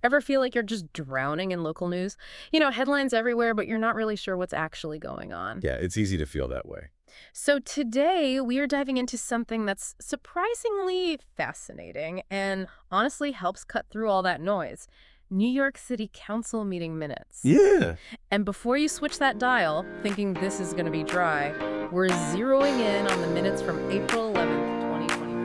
Ever feel like you're just drowning in local news? Headlines everywhere, but you're not really sure what's actually going on. Yeah, it's easy to feel that way. So today we are diving into something that's surprisingly fascinating and honestly helps cut through all that noise. New York City Council meeting minutes. Yeah. And before you switch that dial, thinking this is going to be dry, we're zeroing in on the minutes from April 11th, 2020.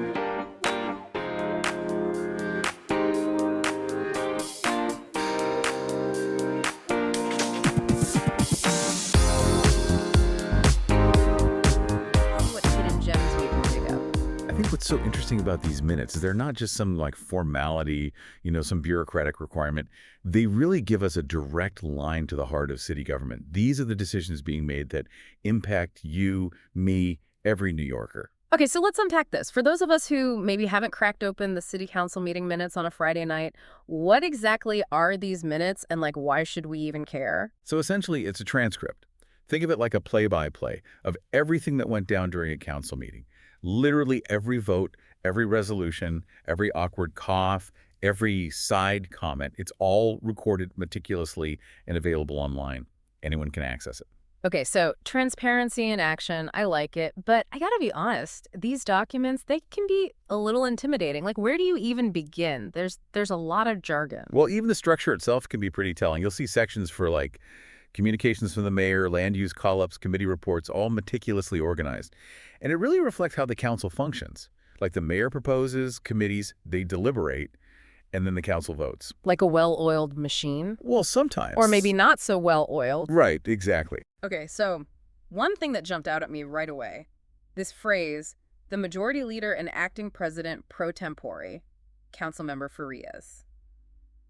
What hidden gems we can dig up. I think what's so interesting about these minutes is they're not just some like formality, some bureaucratic requirement. They really give us a direct line to the heart of city government. These are the decisions being made that impact you, me, every New Yorker. Okay, so let's unpack this. For those of us who maybe haven't cracked open the city council meeting minutes on a Friday night, what exactly are these minutes and why should we even care? So essentially, it's a transcript. Think of it like a play-by-play of everything that went down during a council meeting. Literally every vote, every resolution, every awkward cough, every side comment, it's all recorded meticulously and available online. Anyone can access it. Okay, so transparency in action, I like it, but I gotta be honest, these documents, they can be a little intimidating. Where do you even begin? There's a lot of jargon. Well, even the structure itself can be pretty telling. You'll see sections for communications from the mayor, land use call-ups, committee reports, all meticulously organized. And it really reflects how the council functions. Like the mayor proposes, committees, they deliberate, and then the council votes. Like a well-oiled machine? Well, sometimes. Or maybe not so well-oiled. Right, exactly. Okay, so one thing that jumped out at me right away, this phrase, the majority leader and acting president pro tempore, Councilmember Farias.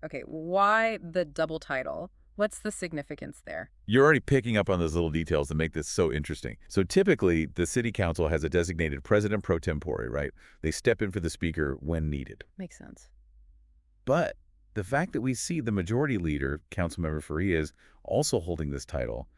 Okay, why the double title? What's the significance there? You're already picking up on those little details that make this so interesting. So typically, the city council has a designated president pro tempore, right? They step in for the speaker when needed. Makes sense. But the fact that we see the majority leader, Councilmember Farias, also holding this title,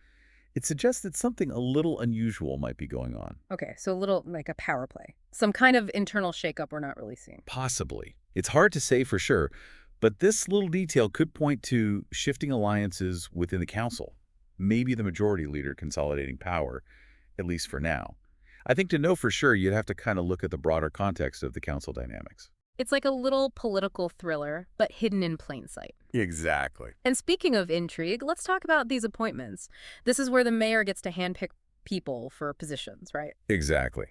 it suggests that something a little unusual might be going on. Okay, so a little like a power play. Some kind of internal shakeup we're not really seeing. Possibly. It's hard to say for sure, but this little detail could point to shifting alliances within the council. Maybe the majority leader consolidating power, at least for now. I think to know for sure, you'd have to kind of look at the broader context of the council dynamics. It's like a little political thriller, but hidden in plain sight. Exactly. And speaking of intrigue, let's talk about these appointments. This is where the mayor gets to handpick people for positions, right? Exactly.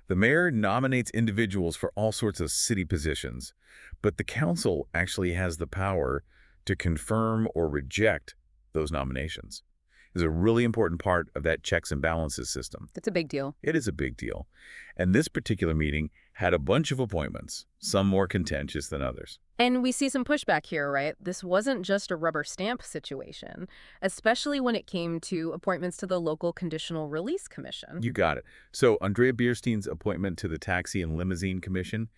The mayor nominates individuals for all sorts of city positions, but the council actually has the power to confirm or reject those nominations. Is a really important part of that checks and balances system. It's a big deal. It is a big deal. And this particular meeting had a bunch of appointments, some more contentious than others. And we see some pushback here, right? This wasn't just a rubber stamp situation, especially when it came to appointments to the local Conditional Release Commission. You got it. So Andrea Bierstein's appointment to the Taxi and Limousine Commission,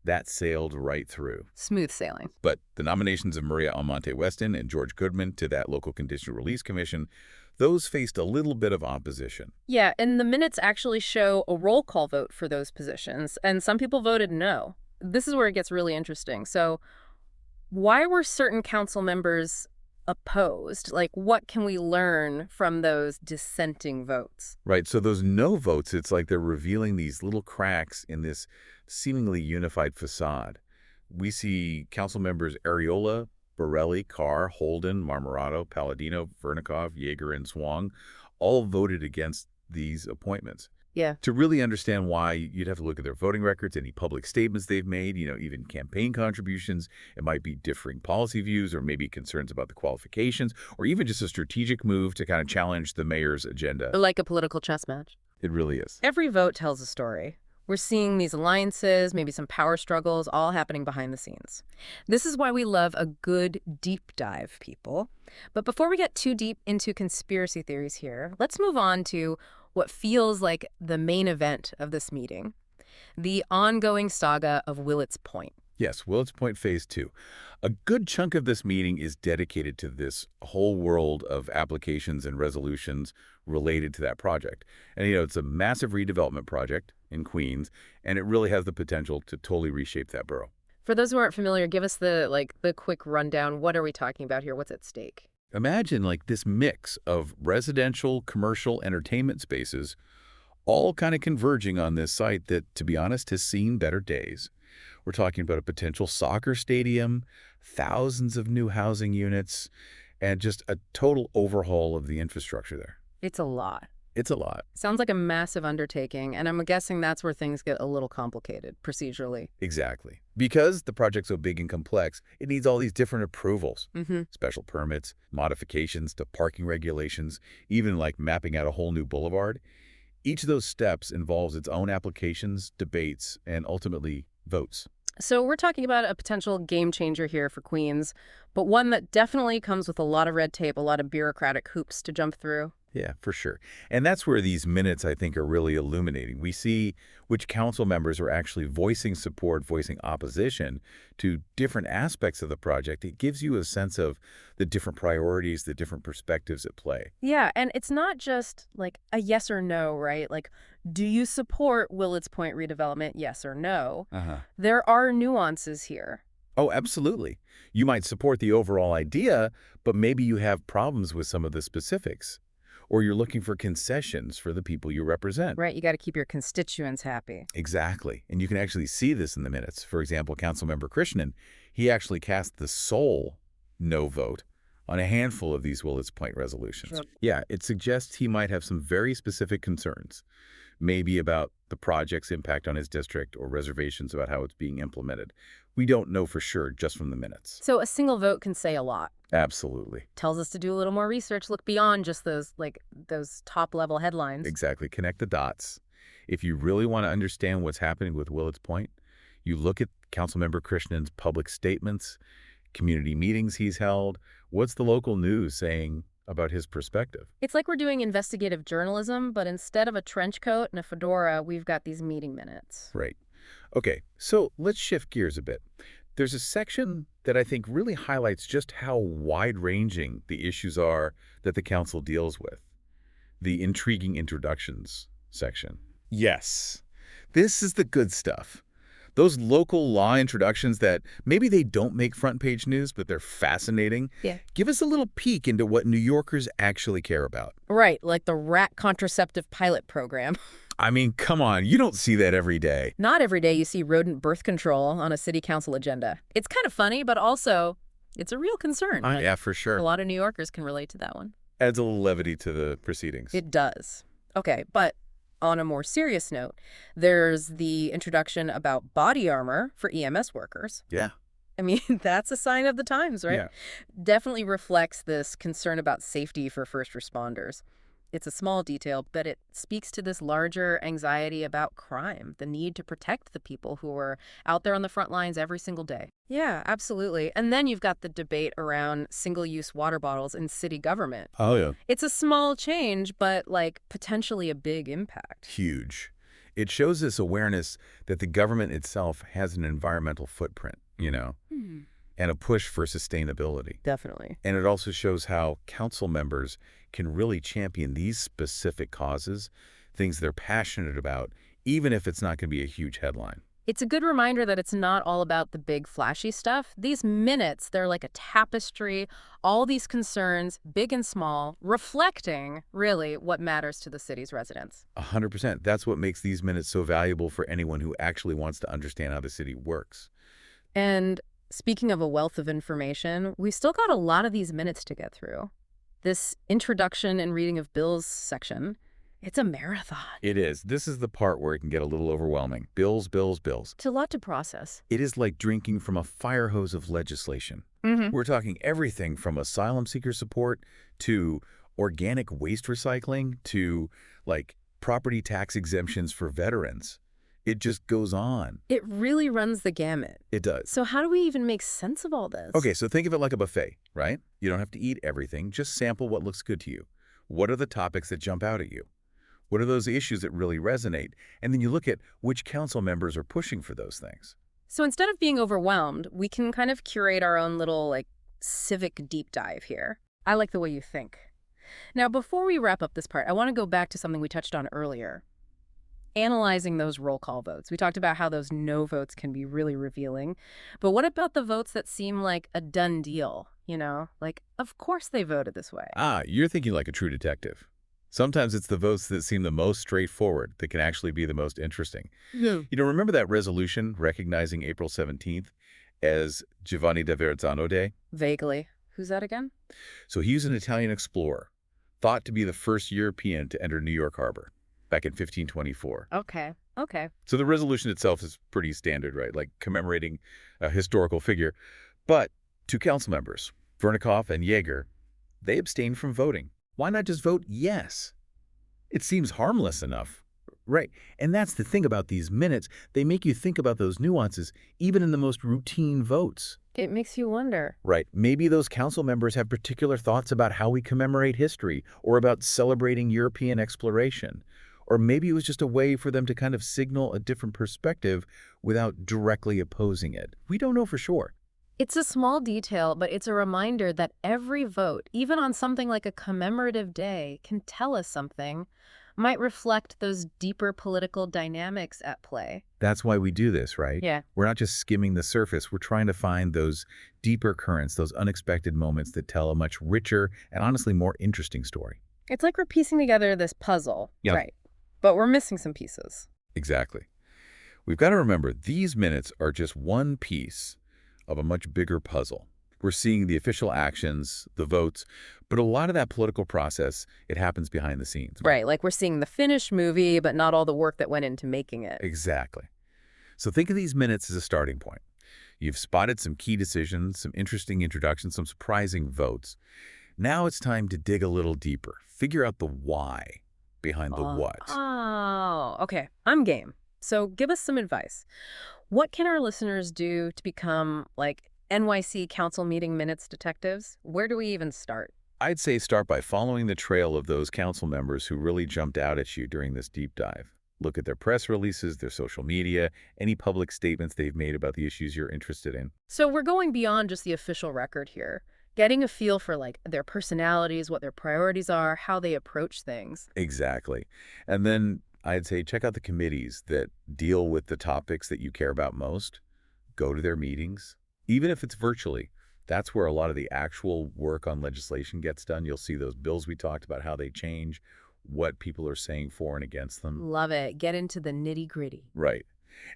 that sailed right through. Smooth sailing. But the nominations of Maria Almonte Weston and George Goodman to that local Conditional Release Commission, those faced a little bit of opposition. Yeah, and the minutes actually show a roll call vote for those positions, and some people voted no. This is where it gets really interesting. So why were certain council members opposed? What can we learn from those dissenting votes? Right, so those no votes, it's like they're revealing these little cracks in this seemingly unified facade. We see council members Areola, Borelli, Carr, Holden, Marmorato, Palladino, Vernikov, Yeager, and Swang all voted against these appointments. Yeah. To really understand why, you'd have to look at their voting records, any public statements they've made, even campaign contributions. It might be differing policy views or maybe concerns about the qualifications or even just a strategic move to kind of challenge the mayor's agenda. Like a political chess match. It really is. Every vote tells a story. We're seeing these alliances, maybe some power struggles, all happening behind the scenes. This is why we love a good deep dive, people. But before we get too deep into conspiracy theories here, let's move on to what feels like the main event of this meeting, the ongoing saga of Willets Point. Yes, Willets Point Phase 2. A good chunk of this meeting is dedicated to this whole world of applications and resolutions related to that project. And, it's a massive redevelopment project in Queens, and it really has the potential to totally reshape that borough. For those who aren't familiar, give us the quick rundown. What are we talking about here? What's at stake? Imagine like this mix of residential, commercial, entertainment spaces all kind of converging on this site that, to be honest, has seen better days. We're talking about a potential soccer stadium, thousands of new housing units, and just a total overhaul of the infrastructure there. It's a lot. It's a lot. Sounds like a massive undertaking, and I'm guessing that's where things get a little complicated procedurally. Exactly. Because the project's so big and complex, it needs all these different approvals, Mm-hmm. special permits, modifications to parking regulations, even like mapping out a whole new boulevard. Each of those steps involves its own applications, debates, and ultimately votes. So we're talking about a potential game changer here for Queens, but one that definitely comes with a lot of red tape, a lot of bureaucratic hoops to jump through. Yeah, for sure. And that's where these minutes, I think, are really illuminating. We see which council members are actually voicing support, voicing opposition to different aspects of the project. It gives you a sense of the different priorities, the different perspectives at play. Yeah, and it's not just like a yes or no, right? Like, do you support Willets Point redevelopment, yes or no? Uh-huh. There are nuances here. Oh, absolutely. You might support the overall idea, but maybe you have problems with some of the specifics. Or you're looking for concessions for the people you represent. Right, you got to keep your constituents happy. Exactly. And you can actually see this in the minutes. For example, Councilmember Krishnan, he actually cast the sole no vote on a handful of these Willets Point resolutions. Sure. Yeah, it suggests he might have some very specific concerns, maybe about the project's impact on his district or reservations about how it's being implemented. We don't know for sure just from the minutes. So a single vote can say a lot. Absolutely. Tells us to do a little more research, look beyond just those top-level headlines. Exactly. Connect the dots. If you really want to understand what's happening with Willets Point, you look at Councilmember Krishnan's public statements, community meetings he's held. What's the local news saying about his perspective? It's like we're doing investigative journalism, but instead of a trench coat and a fedora, we've got these meeting minutes. Right. Okay, so let's shift gears a bit. There's a section that I think really highlights just how wide-ranging the issues are that the council deals with. The intriguing introductions section. Yes, this is the good stuff. Those local law introductions that maybe they don't make front-page news, but they're fascinating. Yeah. Give us a little peek into what New Yorkers actually care about. Right, like the rat contraceptive pilot program. I mean, come on, you don't see that every day. Not every day you see rodent birth control on a city council agenda. It's kind of funny, but also it's a real concern. Yeah, for sure. A lot of New Yorkers can relate to that one. Adds a little levity to the proceedings. It does. Okay, but on a more serious note, there's the introduction about body armor for EMS workers. Yeah. I mean, that's a sign of the times, right? Yeah. Definitely reflects this concern about safety for first responders. It's a small detail, but it speaks to this larger anxiety about crime, the need to protect the people who are out there on the front lines every single day. Yeah, absolutely. And then you've got the debate around single-use water bottles in city government. Oh, yeah. It's a small change, but like potentially a big impact. Huge. It shows this awareness that the government itself has an environmental footprint, and a push for sustainability. Definitely. And it also shows how council members can really champion these specific causes, things they're passionate about, even if it's not going to be a huge headline. It's a good reminder that it's not all about the big flashy stuff. These minutes, they're like a tapestry, all these concerns, big and small, reflecting really what matters to the city's residents. 100%. That's what makes these minutes so valuable for anyone who actually wants to understand how the city works. And speaking of a wealth of information, we still got a lot of these minutes to get through. This introduction and reading of bills section, it's a marathon. It is. This is the part where it can get a little overwhelming. Bills, bills, bills. It's a lot to process. It is like drinking from a fire hose of legislation. Mm-hmm. We're talking everything from asylum seeker support to organic waste recycling to, like, property tax exemptions for veterans. It just goes on. It really runs the gamut. It does. So how do we even make sense of all this? Okay, so think of it like a buffet, right? You don't have to eat everything. Just sample what looks good to you. What are the topics that jump out at you? What are those issues that really resonate? And then you look at which council members are pushing for those things. So instead of being overwhelmed, we can kind of curate our own little, civic deep dive here. I like the way you think. Now, before we wrap up this part, I want to go back to something we touched on earlier. analyzing those roll call votes. We talked about how those no votes can be really revealing. But what about the votes that seem like a done deal? Like, of course they voted this way. Ah, you're thinking like a true detective. Sometimes it's the votes that seem the most straightforward that can actually be the most interesting. Yeah. Remember that resolution recognizing April 17th as Giovanni da Verrazzano Day? Vaguely. Who's that again? So he was an Italian explorer, thought to be the first European to enter New York Harbor back in 1524. Okay. Okay. So the resolution itself is pretty standard, right? Like commemorating a historical figure. But two council members, Vernikoff and Jaeger, they abstained from voting. Why not just vote yes? It seems harmless enough. Right. And that's the thing about these minutes. They make you think about those nuances, even in the most routine votes. It makes you wonder. Right. Maybe those council members have particular thoughts about how we commemorate history or about celebrating European exploration. Or maybe it was just a way for them to kind of signal a different perspective without directly opposing it. We don't know for sure. It's a small detail, but it's a reminder that every vote, even on something like a commemorative day, can tell us something, might reflect those deeper political dynamics at play. That's why we do this, right? Yeah. We're not just skimming the surface. We're trying to find those deeper currents, those unexpected moments that tell a much richer and honestly more interesting story. It's like we're piecing together this puzzle. Yeah. Right. But we're missing some pieces. Exactly. We've got to remember these minutes are just one piece of a much bigger puzzle. We're seeing the official actions, the votes, but a lot of that political process, it happens behind the scenes. Right, like we're seeing the finished movie, but not all the work that went into making it. Exactly. So think of these minutes as a starting point. You've spotted some key decisions, some interesting introductions, some surprising votes. Now it's time to dig a little deeper, figure out the why behind the what. Oh, okay. I'm game. So give us some advice. What can our listeners do to become, like, NYC council meeting minutes detectives? Where do we even start? I'd say start by following the trail of those council members who really jumped out at you during this deep dive. Look at their press releases, their social media, any public statements they've made about the issues you're interested in. So we're going beyond just the official record here, getting a feel for, like, their personalities, what their priorities are, how they approach things. Exactly. And then I'd say check out the committees that deal with the topics that you care about most. Go to their meetings, even if it's virtually. That's where a lot of the actual work on legislation gets done. You'll see those bills we talked about, how they change, what people are saying for and against them. Love it. Get into the nitty-gritty. Right.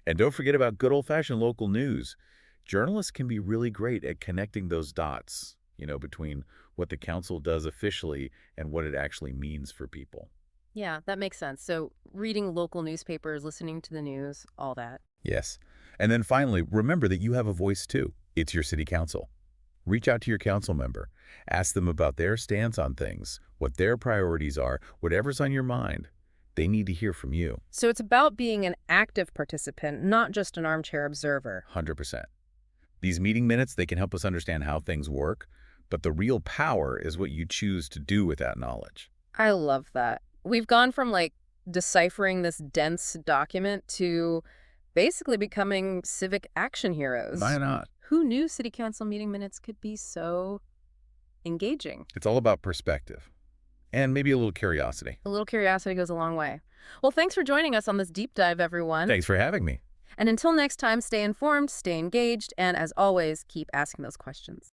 And don't forget about good old-fashioned local news. Journalists can be really great at connecting those dots, between what the council does officially and what it actually means for people. Yeah, that makes sense. So reading local newspapers, listening to the news, all that. Yes. And then finally, remember that you have a voice too. It's your city council. Reach out to your council member. Ask them about their stance on things, what their priorities are, whatever's on your mind. They need to hear from you. So it's about being an active participant, not just an armchair observer. 100%. These meeting minutes, they can help us understand how things work, but the real power is what you choose to do with that knowledge. I love that. We've gone from, like, deciphering this dense document to basically becoming civic action heroes. Why not? Who knew city council meeting minutes could be so engaging? It's all about perspective and maybe a little curiosity. A little curiosity goes a long way. Well, thanks for joining us on this deep dive, everyone. Thanks for having me. And until next time, stay informed, stay engaged, and as always, keep asking those questions.